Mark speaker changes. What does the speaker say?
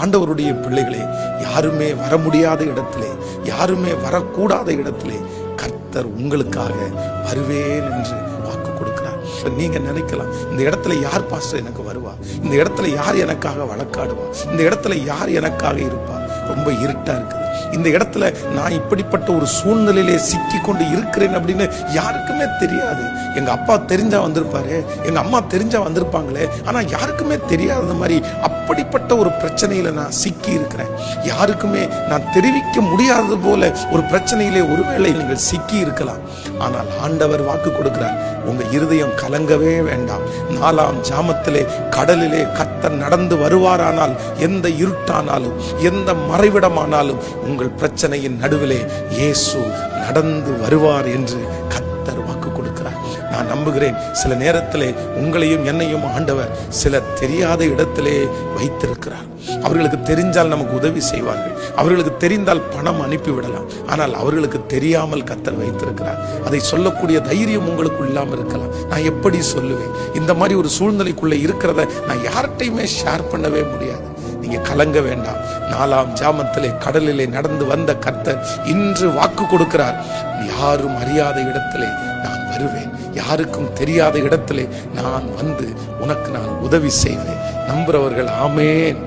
Speaker 1: ஆண்டவருடைய பிள்ளைகளே, யாருமே வர முடியாத இடத்திலே, யாருமே வரக்கூடாத இடத்திலே கர்த்தர் உங்களுக்காக வருவேன் என்று வாக்கு கொடுக்கிறார். நீங்க நினைக்கலாம், இந்த இடத்துல யார் பாஸ்டர் எனக்கு வருவா, இந்த இடத்துல யார் எனக்காக வழக்காடுவா, இந்த இடத்துல யார் எனக்காக இருப்பா, ரொம்ப இருட்டா இருக்குது, இந்த இடத்துல நான் இப்படிப்பட்ட ஒரு சூழ்நிலையிலே சிக்கி கொண்டு இருக்கிறேன் அப்படின்னு யாருக்குமே தெரியாது. எங்க அப்பா தெரிஞ்சா வந்திருப்பாரு, எங்க அம்மா தெரிஞ்சா வந்திருப்பாங்களே, ஆனா யாருக்குமே தெரியாத மாதிரி அப்படிப்பட்ட ஒரு பிரச்சனையில நான் சிக்கி இருக்கிறேன். யாருக்குமே நான் தெரிவிக்க முடியாதது போல ஒரு பிரச்சனையிலே ஒருவேளை நீங்கள் சிக்கி இருக்கலாம். ஆனால் ஆண்டவர் வாக்கு கொடுக்கிறார், உங்க இருதயம் கலங்கவே வேண்டாம். 4ஆம் ஜாமத்திலே கடலிலே கர்த்தர் நடந்து வருவாரானால், எந்த இருட்டானாலும் எந்த மறைவிடமானாலும் உங்கள் பிரச்சனையின் நடுவிலே இயேசு நடந்து வருவார் என்று கர்த்தர் வாக்கு கொடுக்கிறார். நான் நம்புகிறேன், சில நேரத்திலே உங்களையும் என்னையும் ஆண்டவர் சில தெரியாத இடத்திலே வைத்திருக்கிறார். அவர்களுக்கு தெரிஞ்சால் நமக்கு உதவி செய்வார்கள், அவர்களுக்கு தெரிந்தால் பணம் அனுப்பிவிடலாம். ஆனால் அவர்களுக்கு தெரியாமல் கர்த்தர் வைத்திருக்கிறார். அதை சொல்லக்கூடிய தைரியம் உங்களுக்கு இல்லாமல் இருக்கலாம். நான் எப்படி சொல்லுவேன்? இந்த மாதிரி ஒரு சூழ்நிலைக்குள்ள இருக்கிறத நான் யார்கிட்டையுமே ஷேர் பண்ணவே முடியாது. நீங்க கலங்க வேண்டாம். 4ஆம் ஜாமத்திலே கடலிலே நடந்து வந்த கர்த்தர் இன்று வாக்கு கொடுக்கிறார், யாரும் அறியாத இடத்திலே நான் வருவேன், யாருக்கும் தெரியாத இடத்திலே நான் வந்து உனக்கு நான் உதவி செய்வேன். நம்புறவர்கள் ஆமென்.